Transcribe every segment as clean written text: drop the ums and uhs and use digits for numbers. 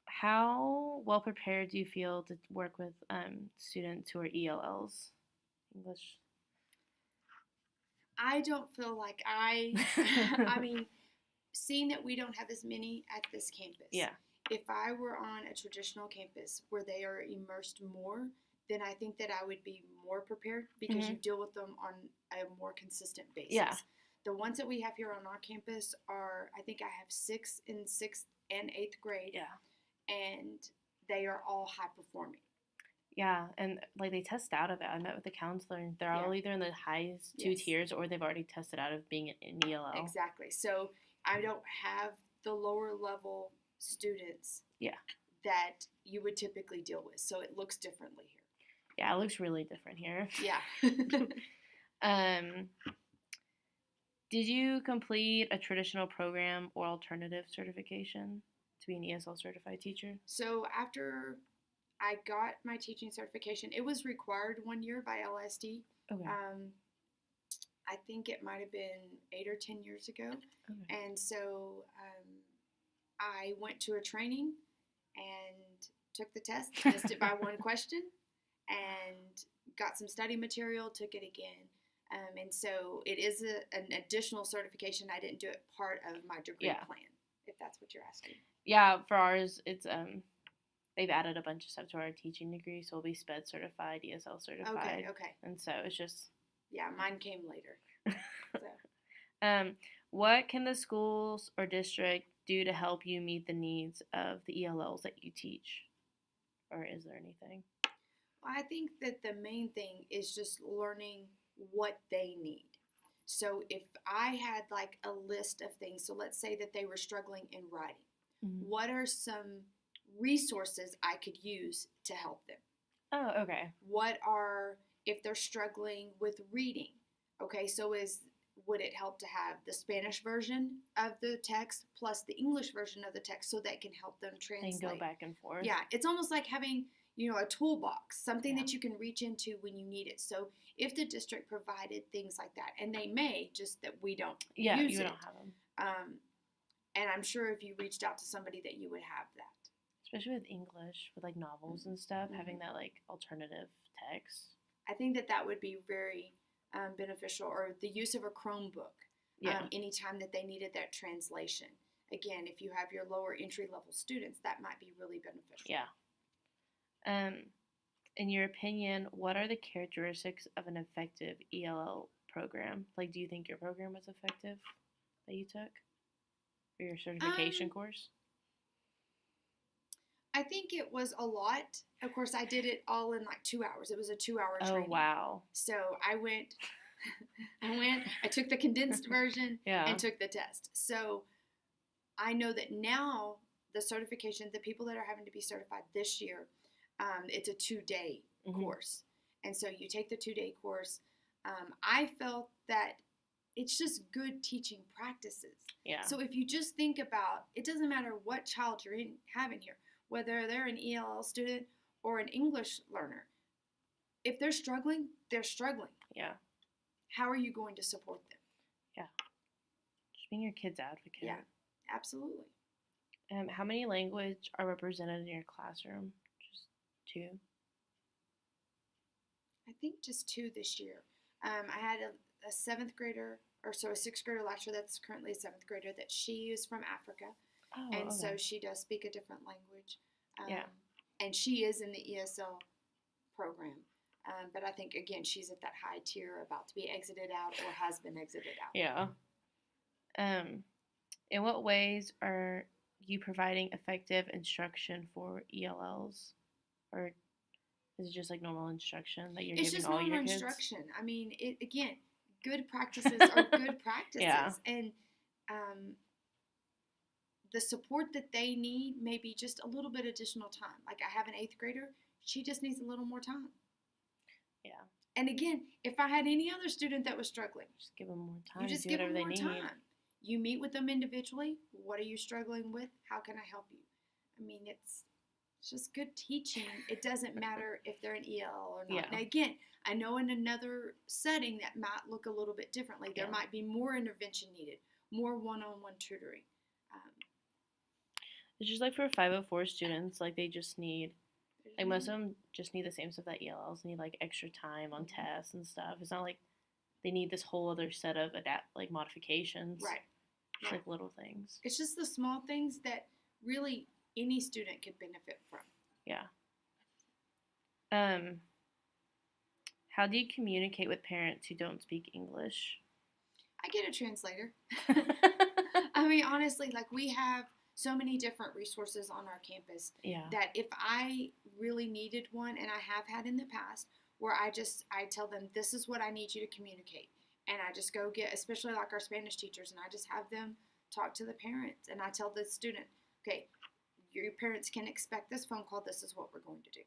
How well prepared do you feel to work with students who are ELLs? English. I don't feel like I mean, seeing that we don't have as many at this campus. Yeah. If I were on a traditional campus where they are immersed more, then I think that I would be more prepared because you deal with them on a more consistent basis. Yeah. The ones that we have here on our campus are, I think I have 6 in 6th and 8th grade. Yeah. And they are all high performing. Yeah, and like they test out of it. I met with the counselor, and they're all either in the highest two tiers or they've already tested out of being in ELL. Exactly. So I don't have the lower level students that you would typically deal with. So it looks differently here. Yeah, it looks really different here. Yeah. Did you complete a traditional program or alternative certification to be an ESL certified teacher? So after I got my teaching certification, it was required 1 year by LSD. Okay. I think it might have been 8 or 10 years ago. Okay. And so I went to a training and took the test, missed it by one question, and got some study material, took it again. And so it is an additional certification. I didn't do it part of my degree plan, if that's what you're asking. Yeah, for ours, it's they've added a bunch of stuff to our teaching degree, so we'll be SPED certified, ESL certified. Okay. And so it's just... Yeah, mine came later. So. What can the schools or district do to help you meet the needs of the ELLs that you teach? Or is there anything? Well, I think that the main thing is just learning what they need. So if I had like a list of things, so let's say that they were struggling in writing, what are some resources I could use to help them? Oh, okay. What are, if they're struggling with reading, okay, so would it help to have the Spanish version of the text plus the English version of the text so that can help them translate? And go back and forth. Yeah, it's almost like having, a toolbox, something that you can reach into when you need it. So if the district provided things like that, and they may, just that we don't use it. You don't have them. And I'm sure if you reached out to somebody that you would have that. Especially with English, with like novels and stuff, having that like alternative text. I think that would be very beneficial, or the use of a Chromebook anytime that they needed that translation. Again, if you have your lower entry level students, that might be really beneficial. Yeah. In your opinion, what are the characteristics of an effective ELL program? Like, do you think your program was effective that you took for your certification course? I think it was a lot. Of course, I did it all in like 2 hours. It was a 2-hour training. Oh, wow. So I took the condensed version and took the test. So I know that now the certification, the people that are having to be certified this year, it's a 2-day course. And so you take the 2-day course. I felt that it's just good teaching practices. Yeah. So if you just think about, it doesn't matter what child you're having here, whether they're an ELL student or an English learner. If they're struggling, they're struggling. Yeah. How are you going to support them? Yeah. Just being your kid's advocate. Yeah, absolutely. How many language are represented in your classroom? Just 2? I think just 2 this year. I had a 7th grader, a 6th grader last year that's currently a 7th grader, that she is from Africa. So she does speak a different language. And she is in the ESL program. But I think, again, she's at that high tier, about to be exited out or has been exited out. Yeah. In what ways are you providing effective instruction for ELLs? Or is it just like normal instruction that you're giving all your kids? It's just normal instruction. I mean, again, good practices are good practices. Yeah. And the support that they need may be just a little bit additional time. Like I have an 8th grader, she just needs a little more time. Yeah. And again, if I had any other student that was struggling, just give them more time. You just give them more time. You meet with them individually. What are you struggling with? How can I help you? I mean, it's just good teaching. It doesn't matter if they're an EL or not. Yeah. Now, again, I know in another setting that might look a little bit differently. There might be more intervention needed, more one-on-one tutoring. It's just like for 504 students, like they just need, like most of Mhm. them just need the same stuff that ELLs need, like extra time on tests and stuff. It's not like they need this whole other set of like modifications. Right. It's Right. like little things. It's just the small things that really any student could benefit from. Yeah. How do you communicate with parents who don't speak English? I get a translator. I mean, honestly, like we have so many different resources on our campus Yeah. that if I really needed one, and I have had in the past, where I tell them this is what I need you to communicate, and I just go get, especially like our Spanish teachers, and I just have them talk to the parents, and I tell the student, okay, your parents can expect this phone call. This is what we're going to do.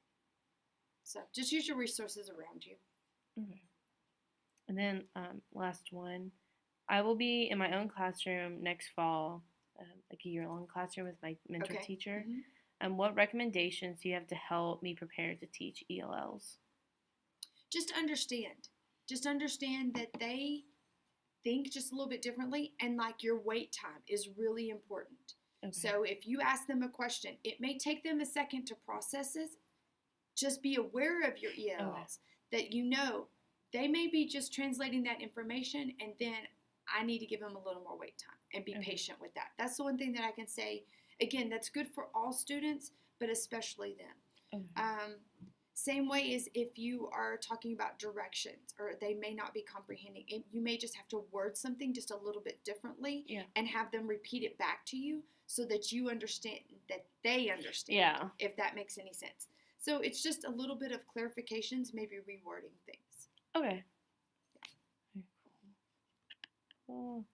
So just use your resources around you. Okay. And then last one, I will be in my own classroom next fall, like a year-long classroom with my mentor Okay. teacher. Mm-hmm. What recommendations do you have to help me prepare to teach ELLs? Just understand. Just understand that they think just a little bit differently, and like your wait time is really important. Okay. So if you ask them a question, it may take them a second to process it. Just be aware of your ELLs, that you know they may be just translating that information, and then I need to give them a little more wait time and be patient with that. That's the one thing that I can say. Again, that's good for all students, but especially them. Same way as if you are talking about directions, or they may not be comprehending. You may just have to word something just a little bit differently, and have them repeat it back to you so that you understand, that they understand, if that makes any sense. So it's just a little bit of clarifications, maybe rewording things. Okay. Very cool.